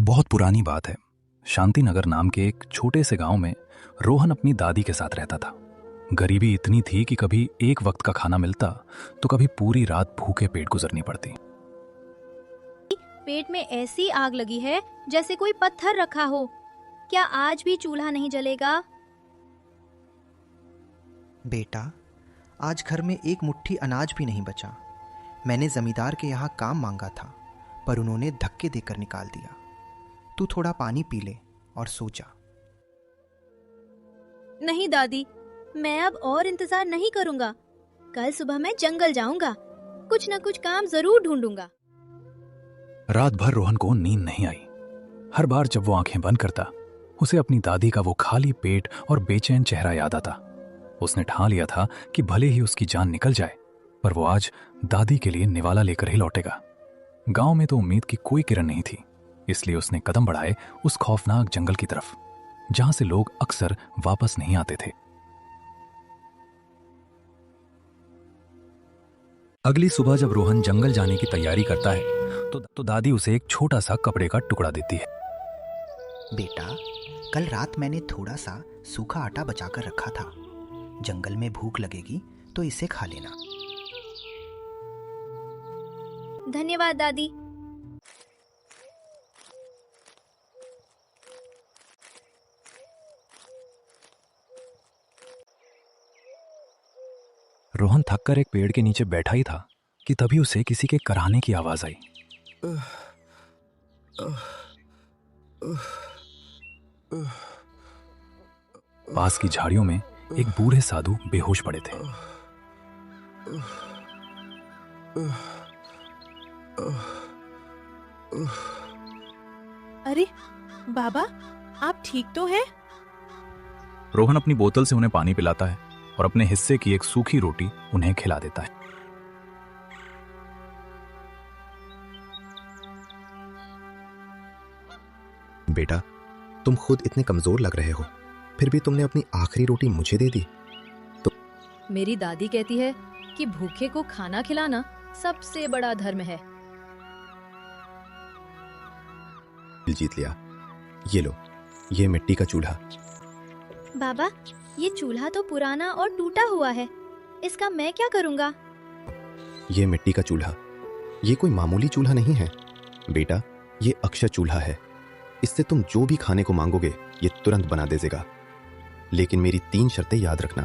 बहुत पुरानी बात है। शांति नगर नाम के एक छोटे से गांव में रोहन अपनी दादी के साथ रहता था। गरीबी इतनी थी कि कभी एक वक्त का खाना मिलता तो कभी पूरी रात भूखे पेट गुजरनी पड़ती। पेट में ऐसी आग लगी है जैसे कोई पत्थर रखा हो। क्या आज भी चूल्हा नहीं जलेगा? बेटा, आज घर में एक मुट्ठी अनाज भी नहीं बचा। मैंने जमींदार के यहाँ काम मांगा था, पर उन्होंने धक्के देकर निकाल दिया। तू थोड़ा पानी पी ले और सो जा। नहीं दादी, मैं अब और इंतजार नहीं करूंगा। कल सुबह मैं जंगल जाऊंगा, कुछ न कुछ काम जरूर ढूंढूंगा। रात भर रोहन को नींद नहीं आई। हर बार जब वो आंखें बंद करता, उसे अपनी दादी का वो खाली पेट और बेचैन चेहरा याद आता। उसने ठान लिया था कि भले ही उसकी जान निकल जाए, पर वो आज दादी के लिए निवाला लेकर ही लौटेगा। गांव में तो उम्मीद की कोई किरण नहीं थी, इसलिए उसने कदम बढ़ाए उस खौफनाक जंगल की तरफ, जहां से लोग अक्सर वापस नहीं आते थे। अगली सुबह जब रोहन जंगल जाने की तैयारी करता है तो दादी उसे एक छोटा सा कपड़े का टुकड़ा देती है। बेटा, कल रात मैंने थोड़ा सा सूखा आटा बचाकर रखा था। जंगल में भूख लगेगी तो इसे खा लेना। धन्यवाद दादी। रोहन थककर एक पेड़ के नीचे बैठा ही था कि तभी उसे किसी के कराहने की आवाज आई। पास की झाड़ियों में एक बूढ़े साधु बेहोश पड़े थे। अरे बाबा, आप ठीक तो हैं? रोहन अपनी बोतल से उन्हें पानी पिलाता है और अपने हिस्से की एक सूखी रोटी उन्हें खिला देता है। बेटा, तुम खुद इतने कमजोर लग रहे हो, फिर भी तुमने अपनी आखिरी रोटी मुझे दे दी। तो मेरी दादी कहती है कि भूखे को खाना खिलाना सबसे बड़ा धर्म है। जीत लिया। ये लो, ये मिट्टी का चूल्हा। बाबा, ये चूल्हा तो पुराना और टूटा हुआ है, इसका मैं क्या करूंगा? ये मिट्टी का चूल्हा, ये कोई मामूली चूल्हा नहीं है बेटा, ये अक्षय चूल्हा है। इससे तुम जो भी खाने को मांगोगे ये तुरंत बना दे देगा। लेकिन मेरी 3 शर्तें याद रखना।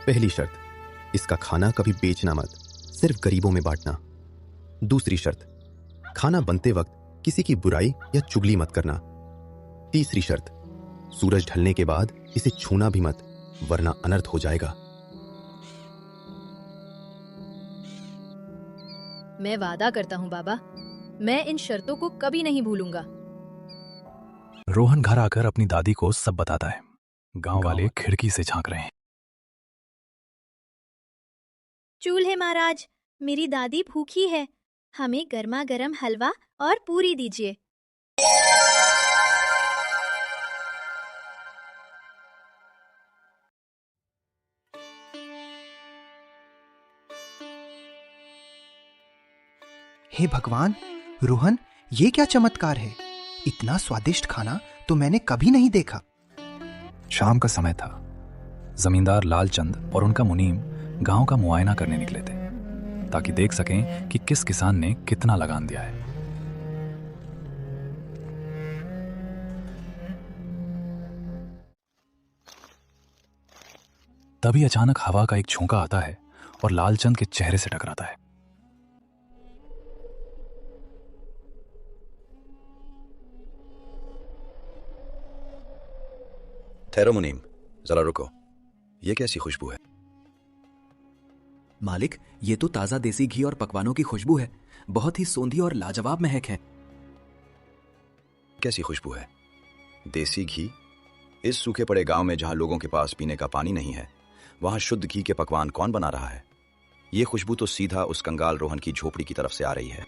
पहली शर्त, इसका खाना कभी बेचना मत, सिर्फ गरीबों में बांटना। दूसरी शर्त, खाना बनते वक्त किसी की बुराई या चुगली मत करना। तीसरी शर्त, सूरज ढलने के बाद इसे छूना भी मत, वरना अनर्थ हो जाएगा। मैं वादा करता हूँ बाबा, मैं इन शर्तों को कभी नहीं भूलूंगा। रोहन घर आकर अपनी दादी को सब बताता है। गांव वाले खिड़की से झांक रहे हैं। चूल्हे महाराज, मेरी दादी भूखी है, हमें गर्मा गर्म हलवा और पूरी दीजिए। हे भगवान, रोहन, ये क्या चमत्कार है? इतना स्वादिष्ट खाना तो मैंने कभी नहीं देखा। शाम का समय था। जमींदार लालचंद और उनका मुनीम गांव का मुआयना करने निकले थे, ताकि देख सकें कि किस किसान ने कितना लगान दिया है। तभी अचानक हवा का एक झोंका आता है और लालचंद के चेहरे से टकराता है। ठहरो मुनीम, जरा रुको। ये कैसी खुशबू है? मालिक, ये तो ताजा देसी घी और पकवानों की खुशबू है। बहुत ही सोंधी और लाजवाब महक है। कैसी खुशबू है? देसी घी? इस सूखे पड़े गांव में जहां लोगों के पास पीने का पानी नहीं है, वहां शुद्ध घी के पकवान कौन बना रहा है? ये खुशबू तो सीधा उस कंगाल रोहन की झोपड़ी की तरफ से आ रही है।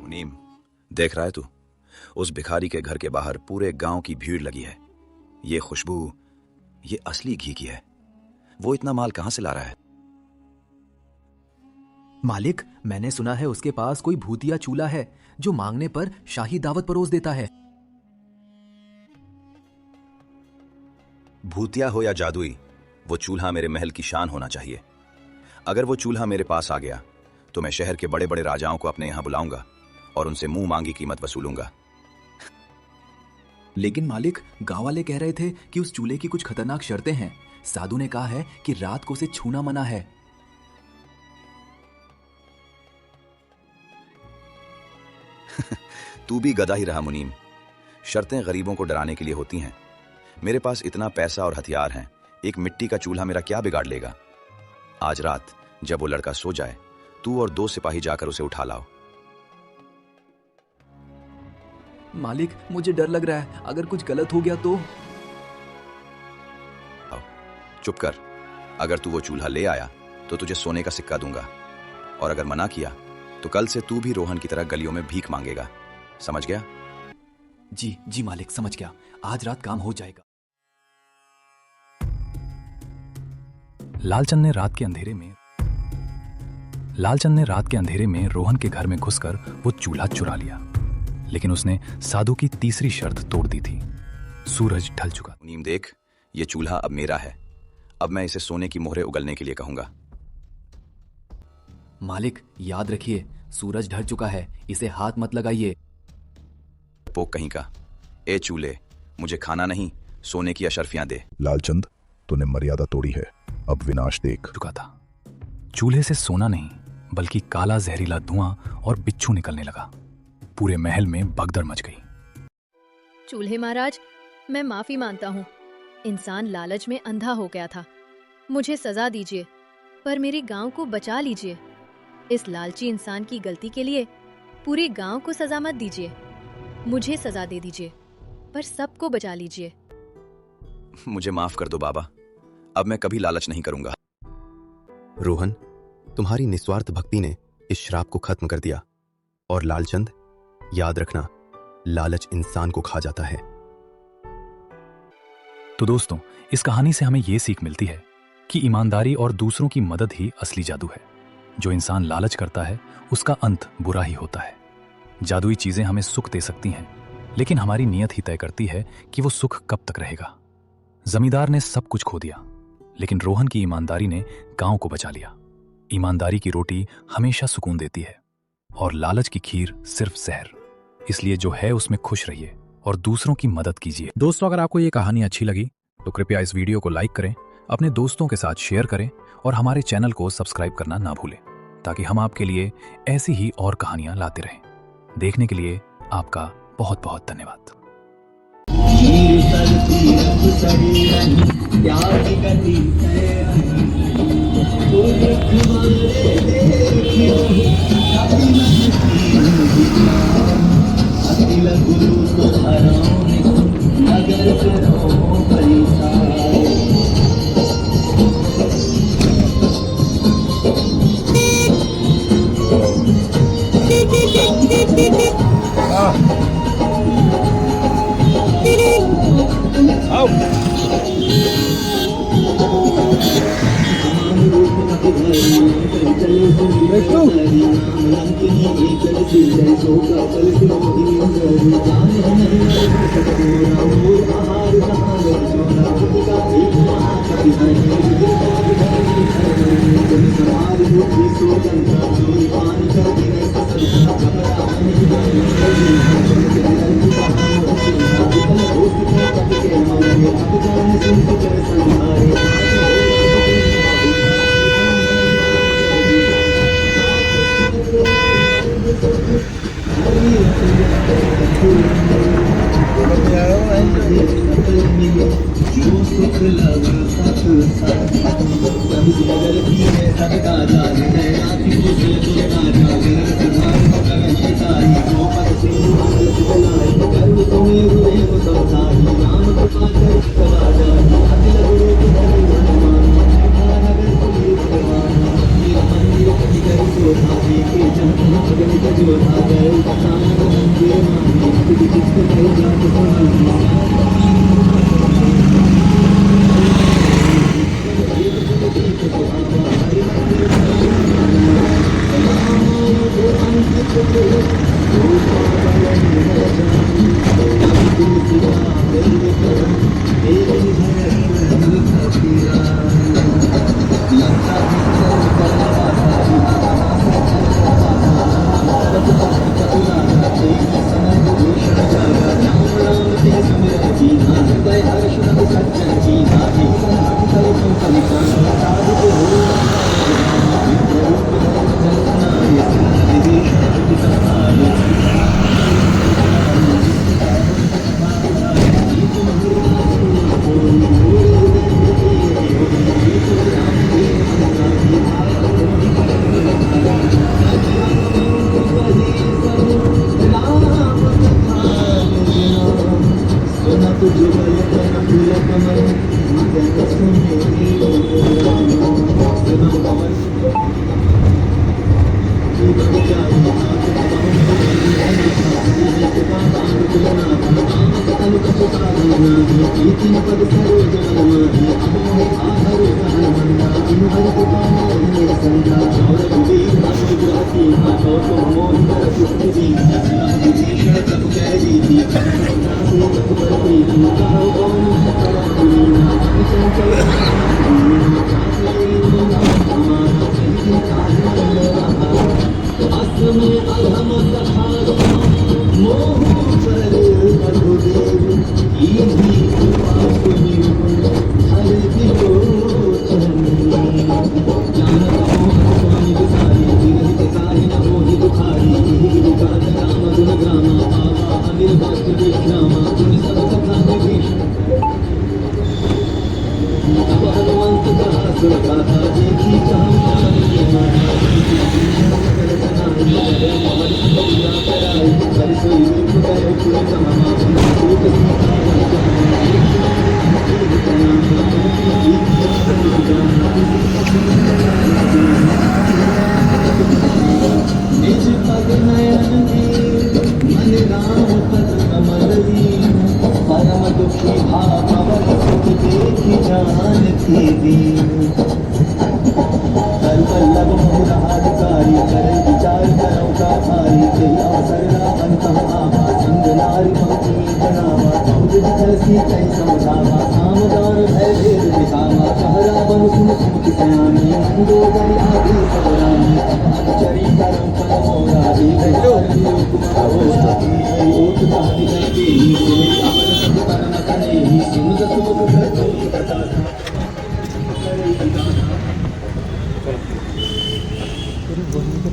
मुनीम, देख रहा है तू? उस भिखारी के घर के बाहर पूरे गांव की भीड़ लगी है। ये खुशबू, ये असली घी की है। वो इतना माल कहां से ला रहा है? मालिक, मैंने सुना है उसके पास कोई भूतिया चूल्हा है जो मांगने पर शाही दावत परोस देता है। भूतिया हो या जादुई, वो चूल्हा मेरे महल की शान होना चाहिए। अगर वो चूल्हा मेरे पास आ गया तो मैं शहर के बड़े बड़े राजाओं को अपने यहां बुलाऊंगा और उनसे मुंह मांगी कीमत वसूलूंगा। लेकिन मालिक, गांव वाले कह रहे थे कि उस चूल्हे की कुछ खतरनाक शर्तें हैं। साधु ने कहा है कि रात को उसे छूना मना है। तू भी गधा ही रहा मुनीम। शर्तें गरीबों को डराने के लिए होती हैं। मेरे पास इतना पैसा और हथियार हैं, एक मिट्टी का चूल्हा मेरा क्या बिगाड़ लेगा। आज रात जब वो लड़का सो जाए, तू और 2 सिपाही जाकर उसे उठा लाओ। मालिक, मुझे डर लग रहा है, अगर कुछ गलत हो गया तो। चुप कर। अगर तू वो चूल्हा ले आया तो तुझे सोने का सिक्का दूंगा, और अगर मना किया तो कल से तू भी रोहन की तरह गलियों में भीख मांगेगा। समझ गया? जी जी मालिक, समझ गया। आज रात काम हो जाएगा। लालचंद ने रात के अंधेरे में रोहन के घर में घुसकर वो चूल्हा चुरा लिया। लेकिन उसने साधु की तीसरी शर्त तोड़ दी थी। सूरज ढल चुका। मुनीम देख, ये चूल्हा अब मेरा है। अब मैं इसे सोने की मोहरें उगलने के लिए कहूंगा। मालिक, याद रखिए, सूरज ढल चुका है, इसे हाथ मत लगाइए। पोक कहीं का। ए चूल्हे, मुझे खाना नहीं, सोने की अशर्फियां दे। लालचंद, तूने मर्यादा तोड़ी है, अब विनाश देख। चुका था। चूल्हे से सोना नहीं बल्कि काला जहरीला धुआं और बिच्छू निकलने लगा। पूरे महल में भगदड़ मच गई। चूल्हे महाराज, मैं माफी मांगता हूँ। इंसान लालच में अंधा हो गया था। मुझे सजा दीजिए, पर मेरे गांव को बचा लीजिए। इस लालची इंसान की गलती के लिए पूरे गांव को सजा मत दीजिए। मुझे सजा दे दीजिए, पर सबको बचा लीजिए। मुझे माफ कर दो बाबा, अब मैं कभी लालच नहीं करूंगा। रोहन, तुम्हारी निस्वार्थ भक्ति ने इस श्राप को खत्म कर दिया। और लालचंद, याद रखना, लालच इंसान को खा जाता है। तो दोस्तों, इस कहानी से हमें यह सीख मिलती है कि ईमानदारी और दूसरों की मदद ही असली जादू है। जो इंसान लालच करता है उसका अंत बुरा ही होता है। जादुई चीजें हमें सुख दे सकती हैं, लेकिन हमारी नीयत ही तय करती है कि वो सुख कब तक रहेगा। जमींदार ने सब कुछ खो दिया, लेकिन रोहन की ईमानदारी ने गांव को बचा लिया। ईमानदारी की रोटी हमेशा सुकून देती है और लालच की खीर सिर्फ जहर। इसलिए जो है उसमें खुश रहिए और दूसरों की मदद कीजिए। दोस्तों, अगर आपको ये कहानी अच्छी लगी तो कृपया इस वीडियो को लाइक करें, अपने दोस्तों के साथ शेयर करें और हमारे चैनल को सब्सक्राइब करना ना भूलें, ताकि हम आपके लिए ऐसी ही और कहानियां लाते रहें। देखने के लिए आपका बहुत बहुत धन्यवाद।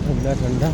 ठंडा ठंडा